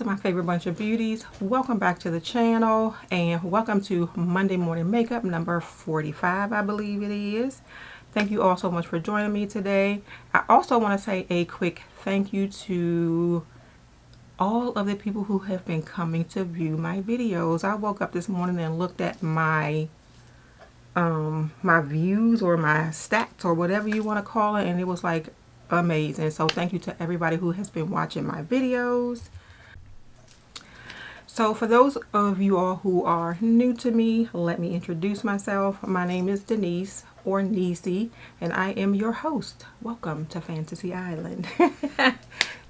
to my favorite bunch of beauties. Welcome back to the channel and welcome to Monday morning makeup number 45, I believe it is. Thank you all so much for joining me today. I also want to say a quick thank you to all of the people who have been coming to view my videos. I woke up this morning and looked at my my views or my stats or whatever you want to call it, and it was like amazing. So thank you to everybody who has been watching my videos. So for those of you all who are new to me, let me introduce myself. My name is Denise, or Niecy, and I am your host. Welcome to Fantasy Island.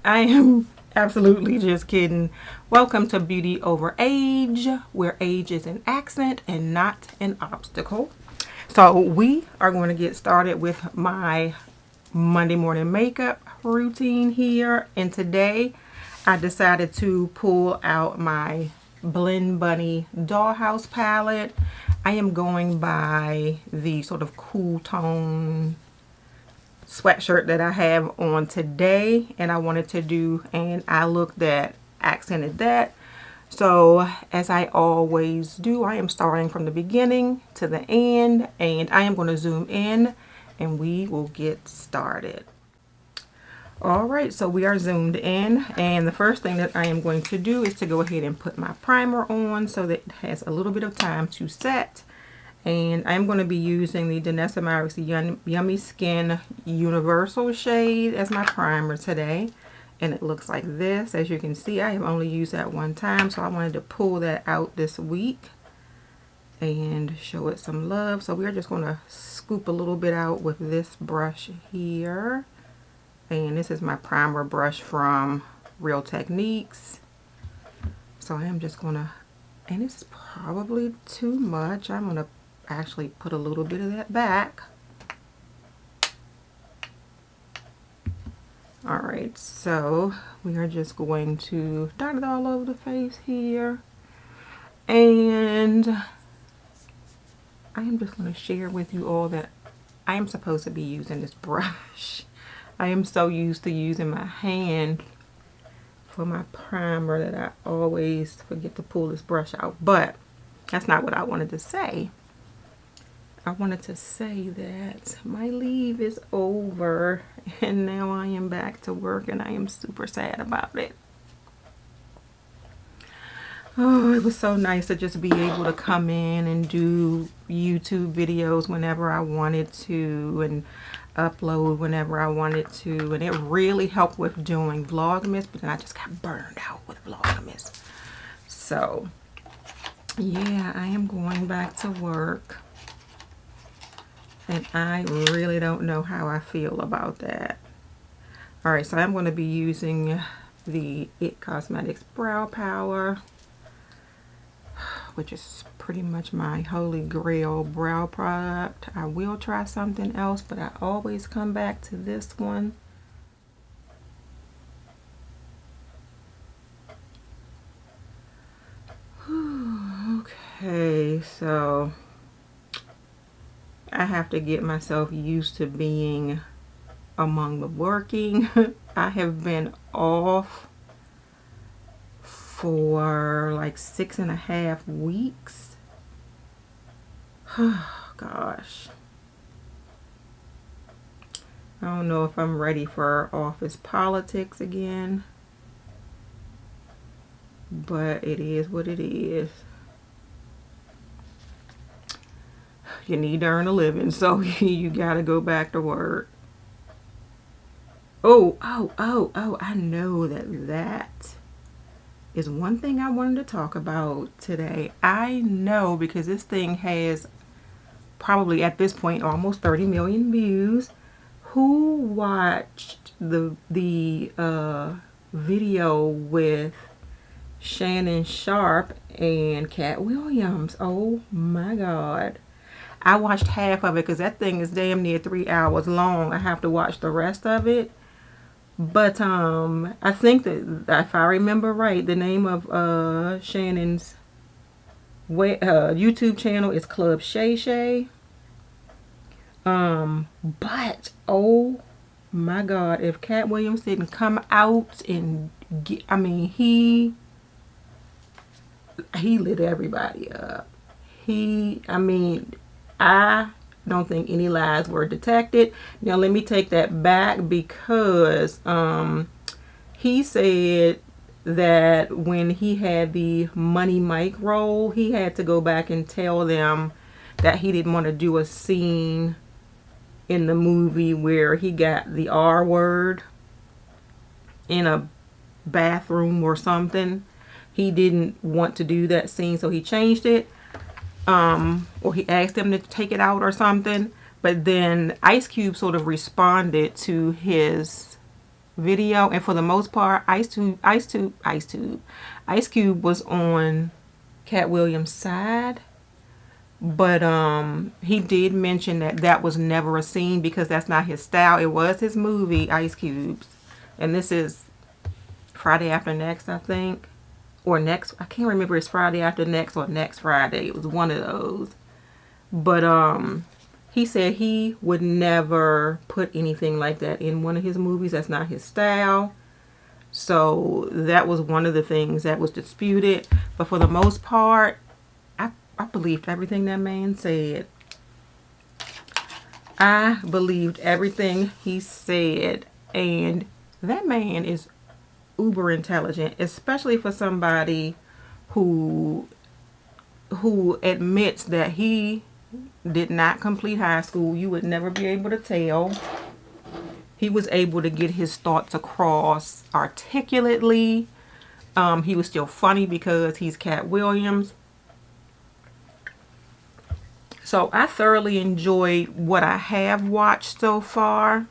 I am absolutely just kidding. Welcome to Beauty Over Age, where age is an accent and not an obstacle. So we are going to get started with my Monday morning makeup routine here, and today I decided to pull out my Blend Bunny Dollhouse palette. I am going by the sort of cool tone sweatshirt that I have on today, and I wanted to do an eye look that accented that. So as I always do, I am starting from the beginning to the end, and I am going to zoom in and we will get started. Alright, so we are zoomed in, and the first thing that I am going to do is to go ahead and put my primer on so that it has a little bit of time to set. And I'm going to be using the Danessa Myricks Yummy Skin Universal shade as my primer today. And it looks like this. As you can see, I have only used that one time, so I wanted to pull that out this week and show it some love. So we're just going to scoop a little bit out with this brush here. And this is my primer brush from Real Techniques. So I am just going to, and this is probably too much. I'm going to actually put a little bit of that back. Alright, so we are just going to dot it all over the face here. And I am just going to share with you all that I am supposed to be using this brush. I am so used to using my hand for my primer that I always forget to pull this brush out. But that's not what I wanted to say. I wanted to say that my leave is over and now I am back to work, and I am super sad about it. Oh, it was so nice to just be able to come in and do YouTube videos whenever I wanted to and upload whenever I wanted to, and it really helped with doing Vlogmas, but then I just got burned out with Vlogmas. So yeah, I am going back to work, and I really don't know how I feel about that. Alright, so I'm going to be using the It Cosmetics Brow Power, which is pretty much my holy grail brow product. I will try something else, but I always come back to this one. Okay, so I have to get myself used to being among the working. I have been off for like 6.5 weeks. Oh gosh, I don't know if I'm ready for office politics again, but it is what it is. You need to earn a living, so you gotta go back to work. Oh, I know that is one thing I wanted to talk about today. I know, because this thing has probably at this point almost 30 million views. Who watched the video with Shannon Sharp and Cat Williams? Oh my god. I watched half of it because that thing is damn near 3 hours long. I have to watch the rest of it. But I think that if I remember right, the name of Shannon's YouTube channel is Club Shay Shay. But oh my god, if Cat Williams didn't come out and get, I mean, he he lit everybody up. I mean, I don't think any lies were detected. Now let me take that back, because he said that when he had the Money Mike role, he had to go back and tell them that he didn't want to do a scene in the movie where he got the R word in a bathroom or something. He didn't want to do that scene, so he changed it. Or he asked them to take it out or something. But then Ice Cube sort of responded to his video, and for the most part, Ice Cube was on Cat Williams' side. But he did mention that that was never a scene because that's not his style. It was his movie, Ice Cube's, and this is Friday After Next, I think. Or next, I can't remember, it's Friday After Next or Next Friday. It was one of those. But he said he would never put anything like that in one of his movies. That's not his style. So that was one of the things that was disputed. But for the most part, I believed everything that man said. I believed everything he said. And that man is uber intelligent, especially for somebody who admits that he did not complete high school. You would never be able to tell. He was able to get his thoughts across articulately. He was still funny because he's Cat Williams. So I thoroughly enjoyed what I have watched so far.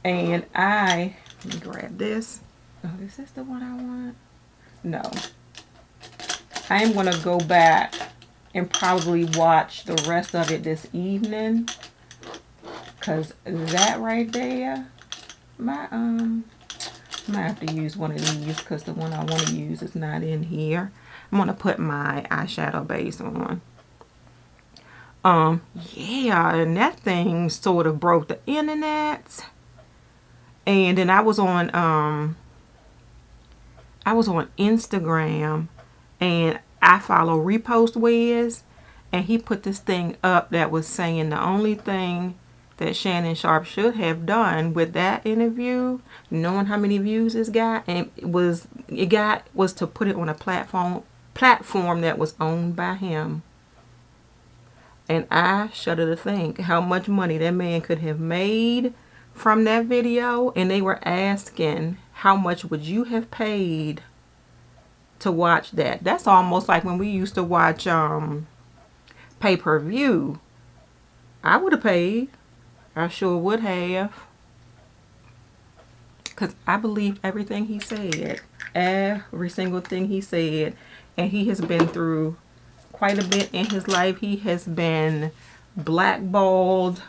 And let me grab this. Oh, is this the one I want? No. I am going to go back and probably watch the rest of it this evening. Because that right there, I might have to use one of these because the one I want to use is not in here. I'm going to put my eyeshadow base on. Yeah, and that thing sort of broke the internet. And then I was on Instagram, and I follow Repost Wiz, and he put this thing up that was saying the only thing that Shannon Sharpe should have done with that interview, knowing how many views it's got, and was to put it on a platform that was owned by him. And I shudder to think how much money that man could have made from that video. And they were asking, how much would you have paid to watch that? That's almost like when we used to watch pay-per-view. I would have paid. I sure would have. Because I believed everything he said. Every single thing he said. And he has been through quite a bit in his life. He has been blackballed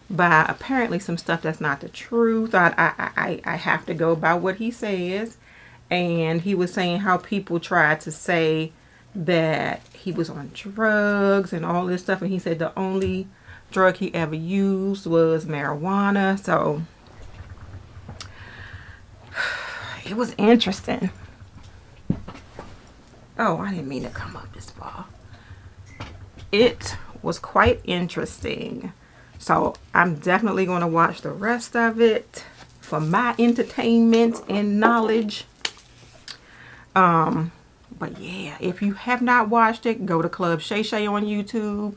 by apparently some stuff that's not the truth. I have to go by what he says. And he was saying how people tried to say that he was on drugs and all this stuff. And he said the only drug he ever used was marijuana. So it was interesting. Oh, I didn't mean to come up this far. It was quite interesting. So I'm definitely going to watch the rest of it for my entertainment and knowledge. But yeah, if you have not watched it, go to Club Shay Shay on YouTube.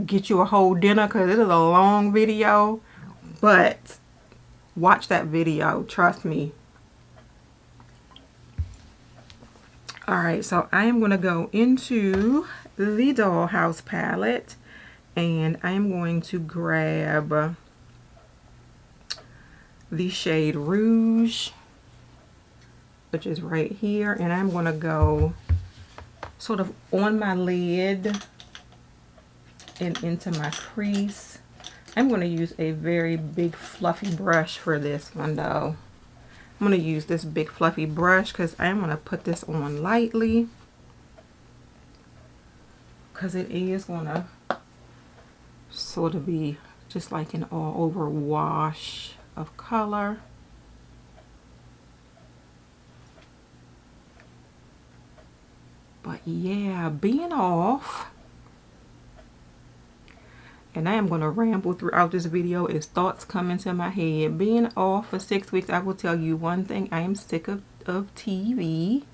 Get you a whole dinner because it is a long video. But watch that video. Trust me. Alright, so I am going to go into the Dollhouse palette. And I am going to grab the shade Rouge, which is right here. And I'm going to go sort of on my lid and into my crease. I'm going to use a very big fluffy brush for this one though. I'm going to use this big fluffy brush because I'm going to put this on lightly. Because it is going to sort of be just like an all over wash of color. yeah, being off, and I am going to ramble throughout this video as thoughts come into my head. Being off for 6 weeks, I will tell you one thing: I am sick of TV.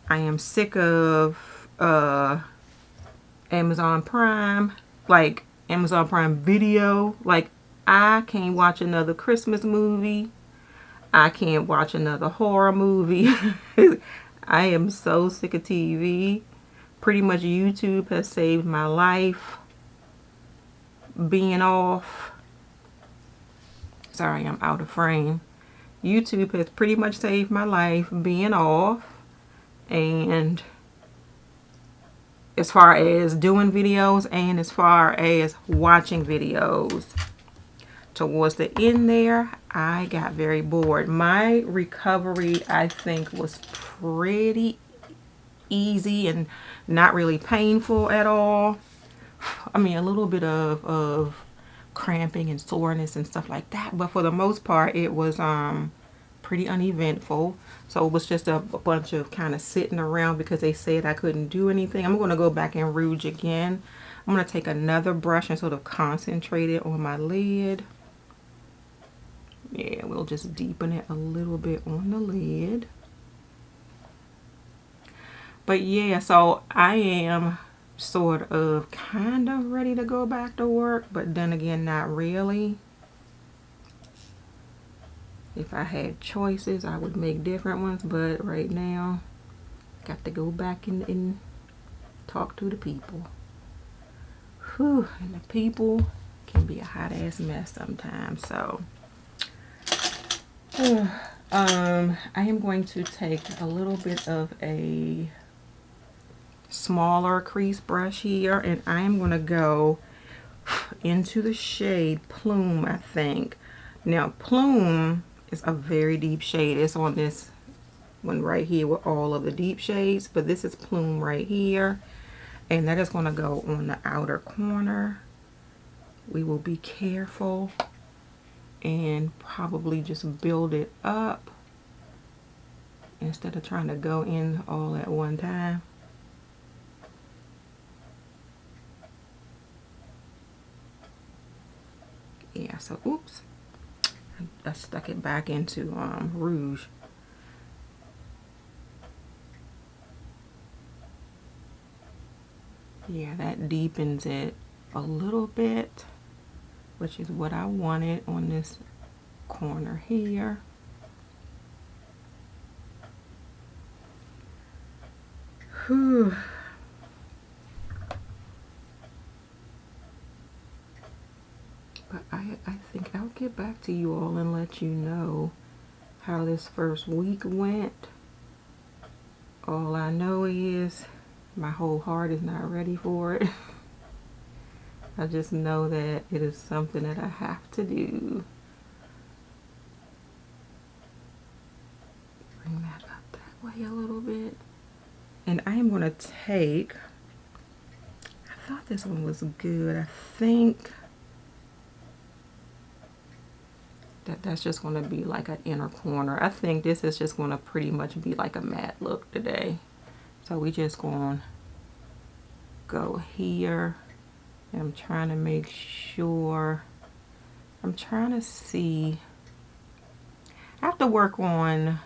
I am sick of Amazon Prime, like Amazon Prime Video. Like, I can't watch another Christmas movie. I can't watch another horror movie. I am so sick of TV. Pretty much YouTube has saved my life. Being off. Sorry, I'm out of frame. YouTube has pretty much saved my life being off. And as far as doing videos and as far as watching videos. Towards the end there, I got very bored. My recovery, I think, was pretty easy and not really painful at all. I mean, a little bit of cramping and soreness and stuff like that, but for the most part, it was pretty uneventful. So it was just a bunch of kind of sitting around because they said I couldn't do anything. I'm going to go back and rouge again. I'm going to take another brush and sort of concentrate it on my lid. Yeah, we'll just deepen it a little bit on the lid. But yeah, so I am sort of kind of ready to go back to work, but then again, not really. If I had choices, I would make different ones, but right now, got to go back and talk to the people. Whew, and the people can be a hot ass mess sometimes, so. I am going to take a little bit of a smaller crease brush here, and I am going to go into the shade Plume, I think. Now, Plume is a very deep shade. It's on this one right here with all of the deep shades, but this is Plume right here, and that is going to go on the outer corner. We will be careful and probably just build it up instead of trying to go in all at one time. Yeah, so oops, I stuck it back into rouge. Yeah, that deepens it a little bit, which is what I wanted on this corner here. Whew. But I think I'll get back to you all and let you know how this first week went. All I know is my whole heart is not ready for it. I just know that it is something that I have to do. Bring that up that way a little bit. And I am going to take, I thought this one was good. I think that's just going to be like an inner corner. I think this is just going to pretty much be like a matte look today. So we just going to go here. And I'm trying to make sure, I'm trying to see, I have to work on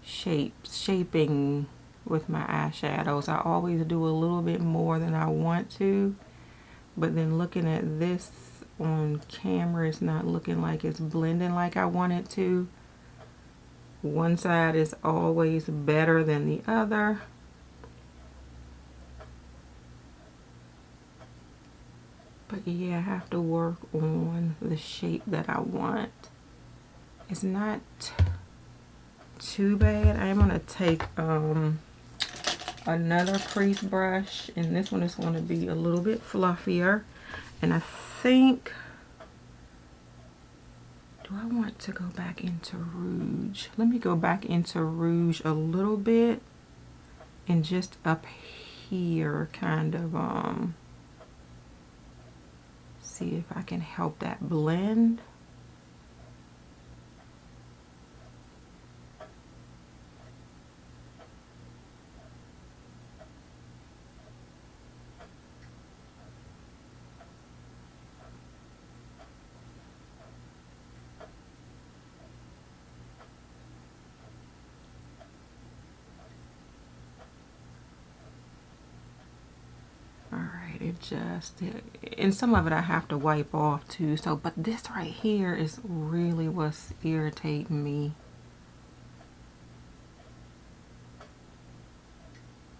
shaping with my eyeshadows. I always do a little bit more than I want to, but then looking at this on camera, it's not looking like it's blending like I want it to. One side is always better than the other. But yeah, I have to work on the shape that I want. It's not too bad. I'm going to take another crease brush, and this one is going to be a little bit fluffier. And I think, do I want to go back into rouge? Let me go back into rouge a little bit and just up here kind of see if I can help that blend. it just, and some of it I have to wipe off too. So, but this right here is really what's irritating me.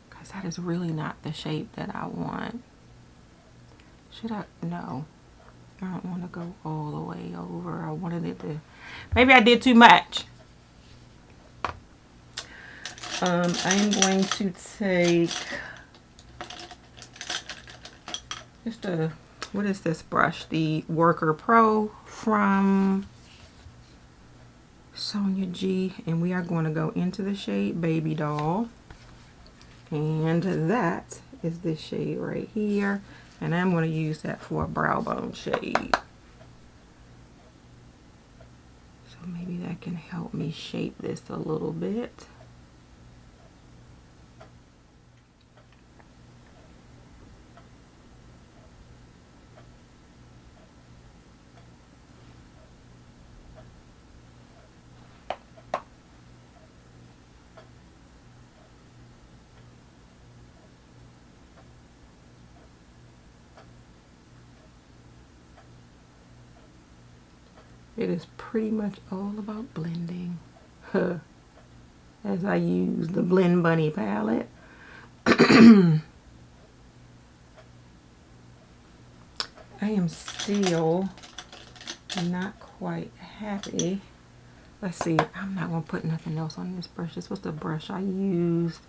Because that is really not the shape that I want. Should I? No. I don't want to go all the way over. I wanted it to, maybe I did too much. I am going to take just a, what is this brush? The Worker Pro from Sonia G. And we are going to go into the shade Baby Doll. And that is this shade right here. And I'm going to use that for a brow bone shade. So maybe that can help me shape this a little bit. It is pretty much all about blending. As I use the Blend Bunny palette. I am still not quite happy. Let's see, I'm not going to put nothing else on this brush. This was the brush I used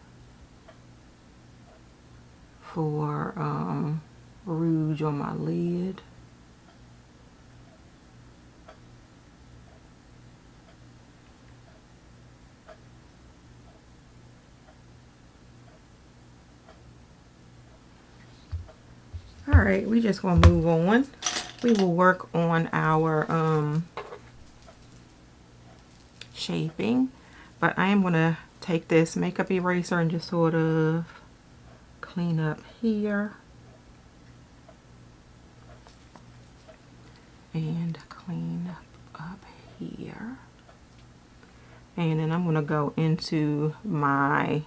for rouge on my lid. Alright, we just gonna move on. We will work on our shaping, but I am gonna take this makeup eraser and just sort of clean up here and clean up here, and then I'm gonna go into my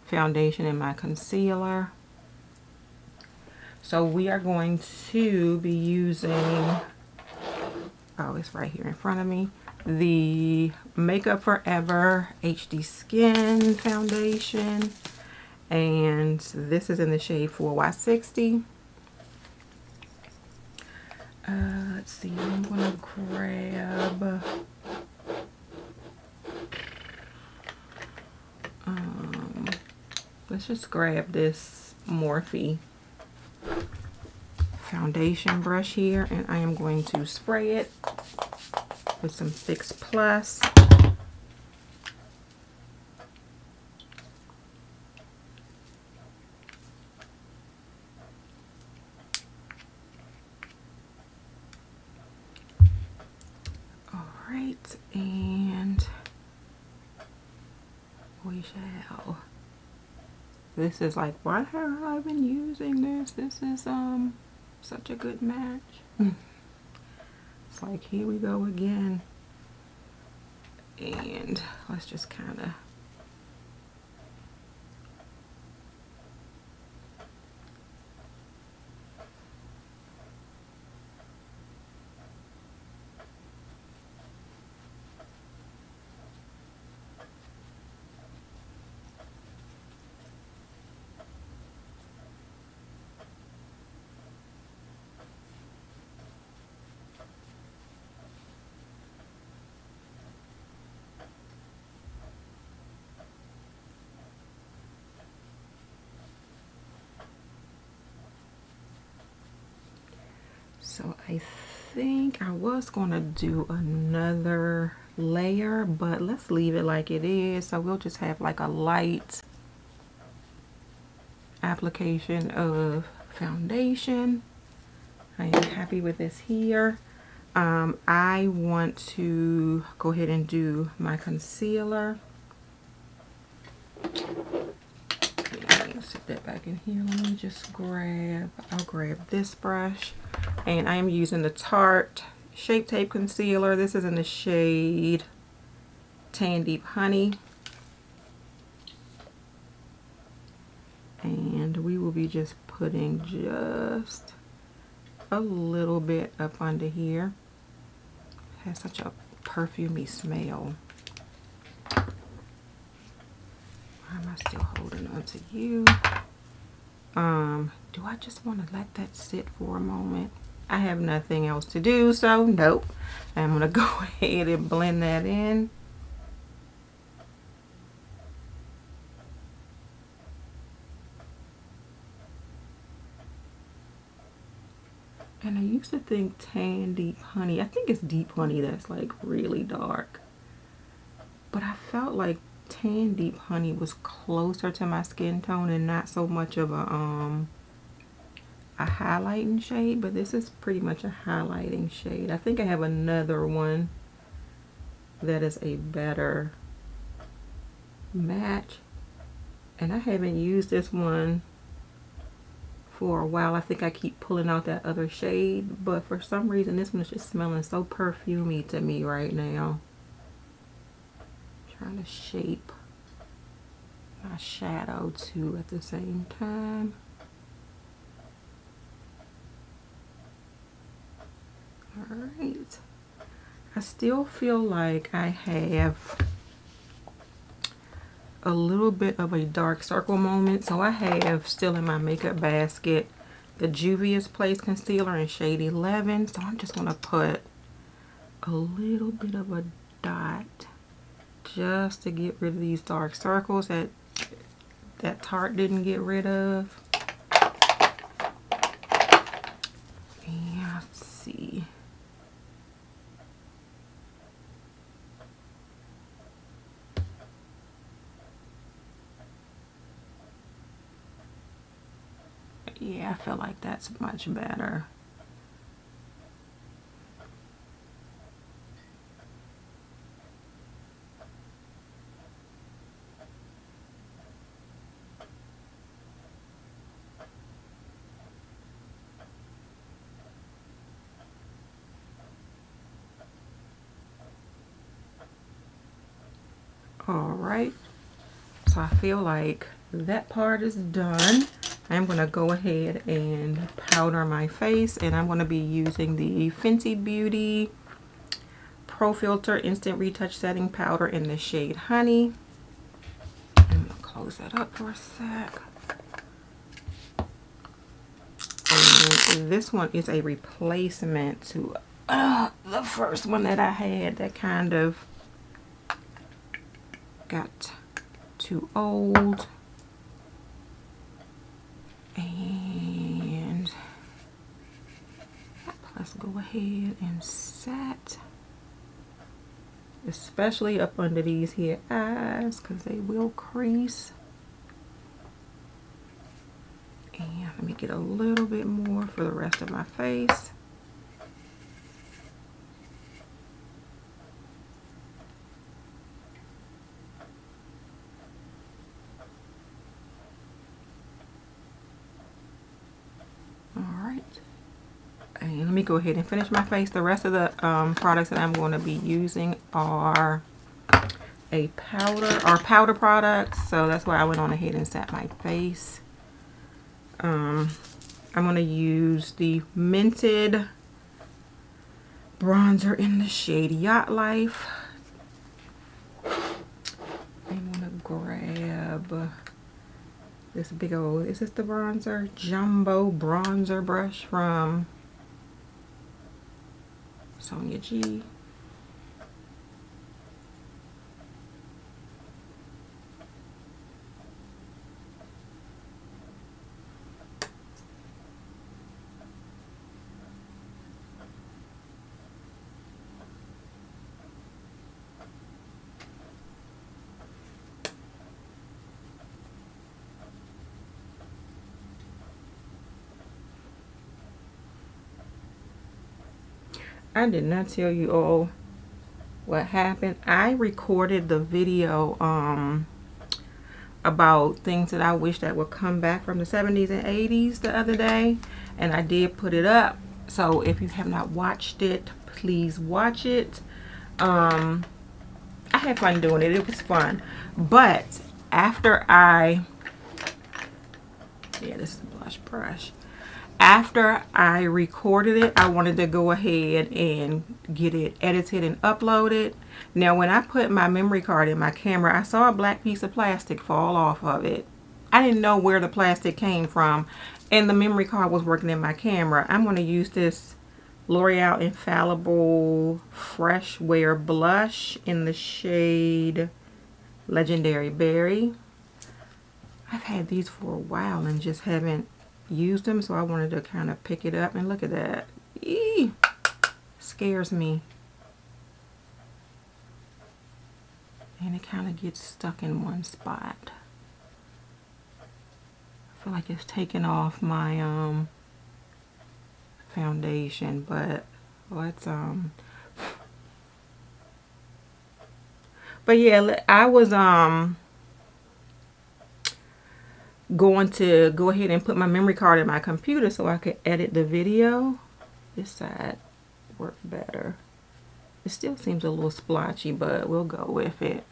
foundation and my concealer. So we are going to be using, oh, it's right here in front of me, the Makeup Forever HD Skin Foundation. And this is in the shade 4Y60. Let's see, I'm going to grab, let's just grab this Morphe foundation brush here, and I am going to spray it with some Fix Plus. Alright, and we shall. This is like, why haven't I been using this? This is such a good match. It's like, here we go again. And let's just kind of so I think I was going to do another layer, but let's leave it like it is. So we'll just have like a light application of foundation. I am happy with this here. I want to go ahead and do my concealer. Sit that back in here. Let me just grab, I'll grab this brush, and I am using the Tarte Shape Tape Concealer. This is in the shade Tan Deep Honey. And we will be be just putting just a little bit up under here. It has such a perfumey smell. Why am I still holding on to you? Do I just want to let that sit for a moment? I have nothing else to do, so nope. I'm going to go ahead and blend that in. And I used to think Tan Deep Honey, I think it's Deep Honey that's like really dark. But I felt like Tan Deep Honey was closer to my skin tone and not so much of a highlighting shade, but this is pretty much a highlighting shade. I think I have another one that is a better match, and I haven't used this one for a while. I think I keep pulling out that other shade, but for some reason this one is just smelling so perfumey to me right now. Trying to shape my shadow too at the same time. Alright, I still feel like I have a little bit of a dark circle moment, so I have still in my makeup basket the Juvia's Place concealer in shade 11, so I'm just going to put a little bit of a dot just to get rid of these dark circles that Tarte didn't get rid of. And let's see. Yeah, I feel like that's much better. All right, so I feel like that part is done. I'm going to go ahead and powder my face, and I'm going to be using the Fenty Beauty Pro Filter Instant Retouch Setting Powder in the shade Honey. I'm going to close that up for a sec. And this one is a replacement to the first one that I had that kind of got too old. And let's go ahead and set, especially up under these here eyes, because they will crease. And let me get a little bit more for the rest of my face. And let me go ahead and finish my face. The rest of the products that I'm going to be using are powder products. So that's why I went on ahead and set my face. I'm going to use the Mented bronzer in the shade Yacht Life. I'm going to grab this big old, is this the bronzer? Jumbo bronzer brush from Sonia G. I did not tell you all what happened. I recorded the video about things that I wish that would come back from the 70s and 80s the other day, and I did put it up. So if you have not watched it, please watch it. I had fun doing it. It was fun. But after I Yeah, this is a blush brush. After I recorded it, I wanted to go ahead and get it edited and uploaded. Now, when I put my memory card in my camera, I saw a black piece of plastic fall off of it. I didn't know where the plastic came from, and the memory card was working in my camera. I'm going to use this L'Oreal Infallible Fresh Wear Blush in the shade Legendary Berry. I've had these for a while and just haven't used them, so I wanted to kind of pick it up, and look at that. Eee! Scares me. And it kind of gets stuck in one spot. I feel like it's taking off my foundation, but let's but yeah, I was going to go ahead and put my memory card in my computer so I could edit the video. This side worked better. It still seems a little splotchy, but we'll go with it.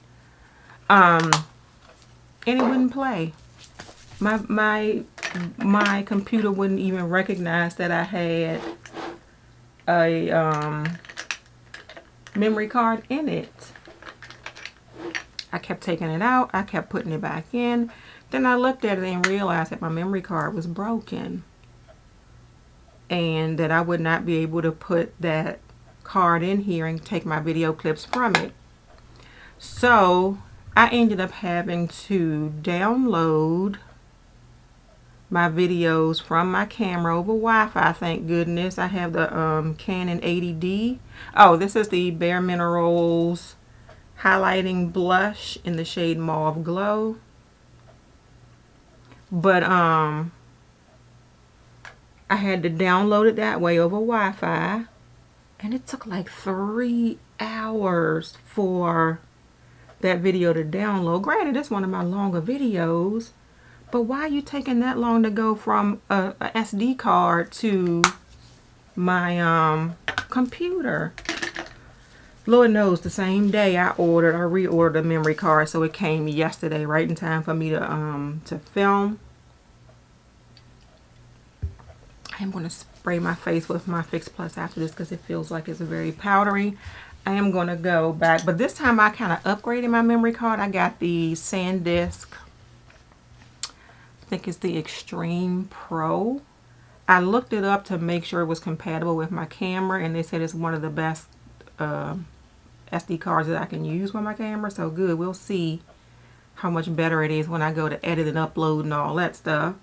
And it wouldn't play. My computer wouldn't even recognize that I had a memory card in it. I kept taking it out. I kept putting it back in. Then I looked at it and realized that my memory card was broken, and that I would not be able to put that card in here and take my video clips from it. So I ended up having to download my videos from my camera over Wi-Fi. Thank goodness. I have the Canon 80D. Oh, this is the Bare Minerals highlighting blush in the shade Mauve Glow. But I had to download it that way over Wi-Fi, and it took like 3 hours for that video to download. Granted, it's one of my longer videos, but why are you taking that long to go from a SD card to my computer? Lord knows, the same day I reordered a memory card, so it came yesterday, right in time for me to film. I'm going to spray my face with my Fix Plus after this because it feels like it's very powdery. I am going to go back, but this time I kind of upgraded my memory card. I got the SanDisk, I think it's the Extreme Pro. I looked it up to make sure it was compatible with my camera, and they said it's one of the best SD cards that I can use with my camera. So good, we'll see how much better it is when I go to edit and upload and all that stuff.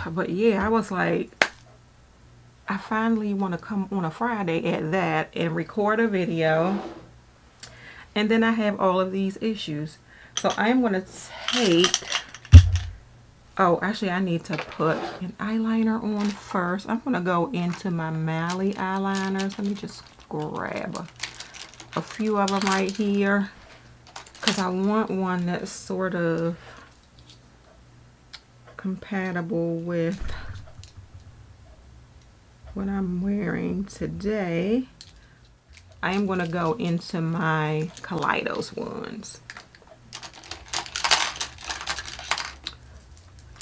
But yeah, I was like, I finally want to come on a Friday at that and record a video, and then I have all of these issues. So I'm going to take, oh, actually I need to put an eyeliner on first. I'm going to go into my Mally eyeliners. Let me just grab a few of them right here, because I want one that's sort of compatible with what I'm wearing today. I am going to go into my Kaleidos ones.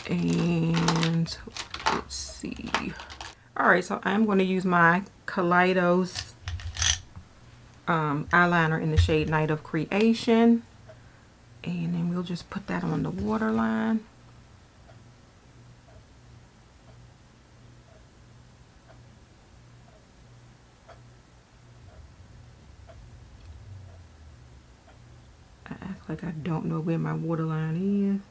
And let's see. Alright, so I'm going to use my Kaleidos eyeliner in the shade Night of Creation. And then we'll just put that on the waterline. I act like I don't know where my waterline is.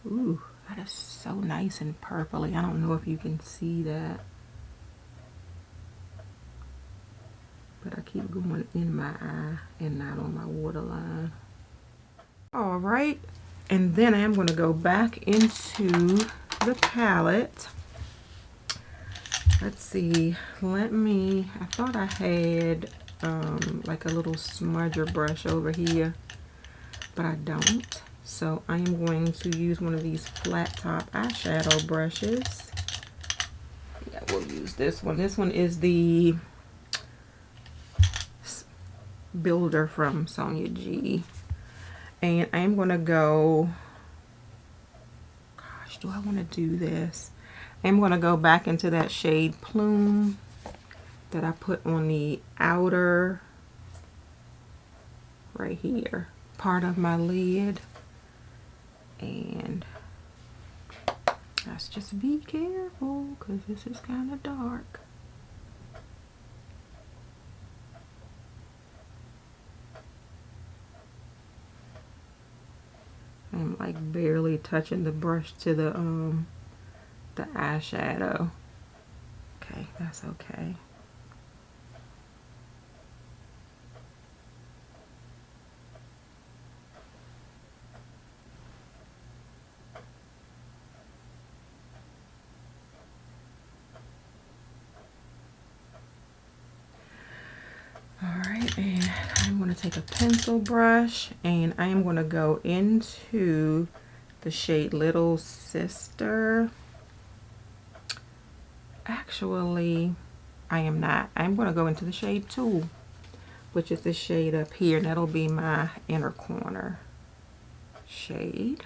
Ooh, that is so nice and purpley. I don't know if you can see that, but I keep going in my eye and not on my waterline. All right, and then I am going to go back into the palette. Let's see, I thought I had like a little smudger brush over here, but I don't. So I am going to use one of these flat top eyeshadow brushes. Yeah, we'll use this one. This one is the Builder from Sonia G. And I'm going to go, gosh, do I want to do this? I'm going to go back into that shade Plume that I put on the outer, right here, part of my lid. And let's just be careful because this is kind of dark. I'm like barely touching the brush to the eyeshadow. Okay, that's okay. Alright, and I'm going to take a pencil brush and I am going to go into the shade Little Sister. Actually, I am not. I'm going to go into the shade Tool, which is the shade up here, and that'll be my inner corner shade.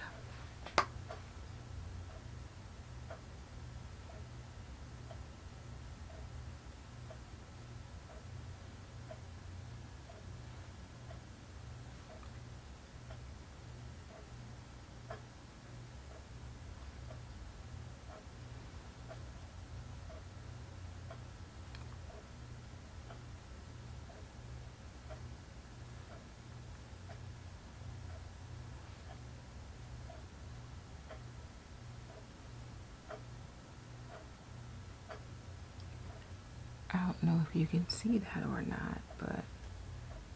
I don't know if you can see that or not, but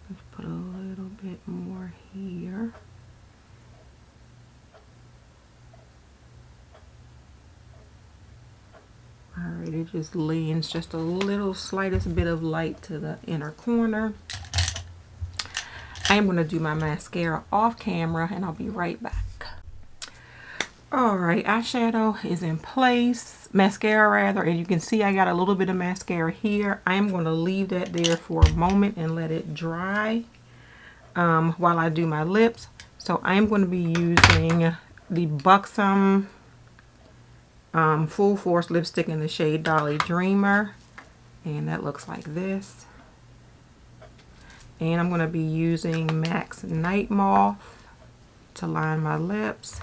let's put a little bit more here. Alright, it just leans just a little slightest bit of light to the inner corner. I'm going to do my mascara off camera and I'll be right back. Alright, eyeshadow is in place, mascara rather, and you can see I got a little bit of mascara here. I'm going to leave that there for a moment and let it dry while I do my lips. So I'm going to be using the Buxom Full Force lipstick in the shade Dolly Dreamer, and that looks like this. And I'm going to be using MAC's Night Moth to line my lips.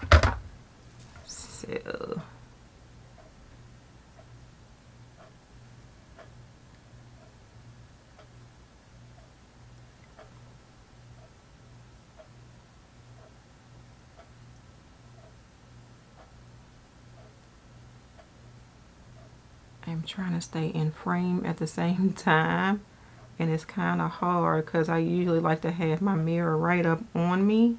So I'm trying to stay in frame at the same time, and it's kind of hard because I usually like to have my mirror right up on me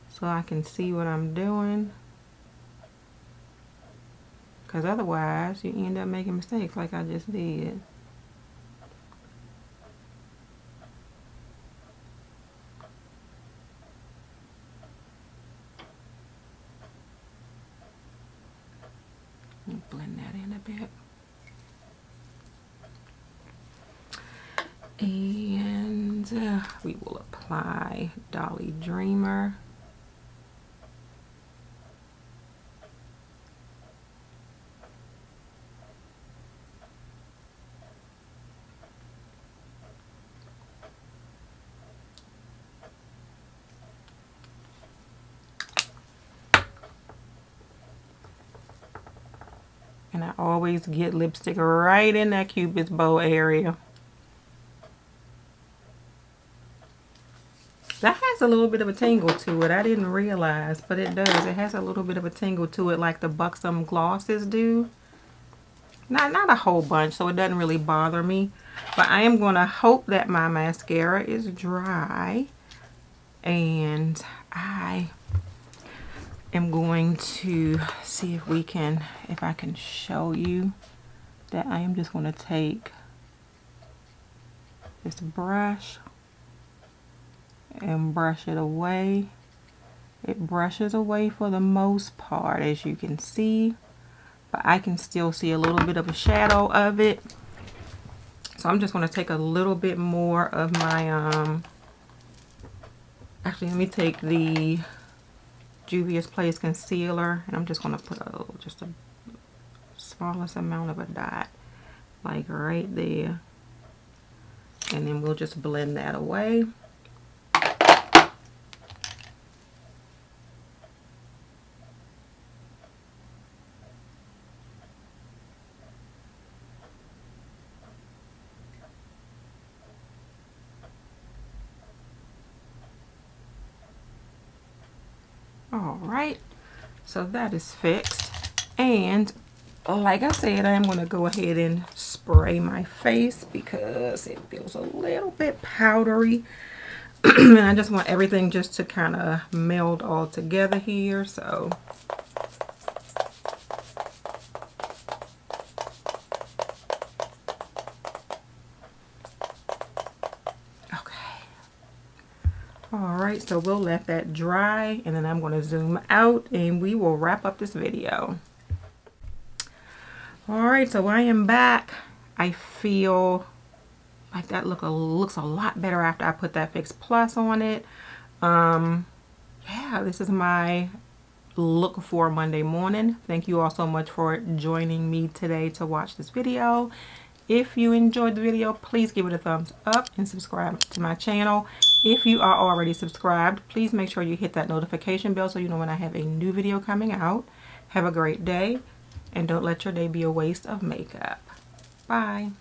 so I can see what I'm doing, because otherwise you end up making mistakes like I just did. Let me blend that in a bit. And we will apply Dolly Dreamer. And I always get lipstick right in that Cupid's bow area. That has a little bit of a tingle to it. I didn't realize, but it does. It has a little bit of a tingle to it like the Buxom glosses do. Not a whole bunch, so it doesn't really bother me. But I am going to hope that my mascara is dry. And I am going to see if I can show you that I am just going to take this brush and brush it away. It brushes away for the most part, as you can see, but I can still see a little bit of a shadow of it. So I'm just going to take a little bit more of my, actually let me take the Juvia's Place concealer, and I'm just going to put just a smallest amount of a dot, like right there. And then we'll just blend that away. All right, so that is fixed. And like I said, I am going to go ahead and spray my face because it feels a little bit powdery. And I just want everything just to kind of meld all together here. So alright, so we'll let that dry, and then I'm going to zoom out and we will wrap up this video. Alright, so I am back. I feel like that looks a lot better after I put that Fix Plus on it. Yeah, this is my look for Monday morning. Thank you all so much for joining me today to watch this video. If you enjoyed the video, please give it a thumbs up and subscribe to my channel. If you are already subscribed, please make sure you hit that notification bell so you know when I have a new video coming out. Have a great day, and don't let your day be a waste of makeup. Bye.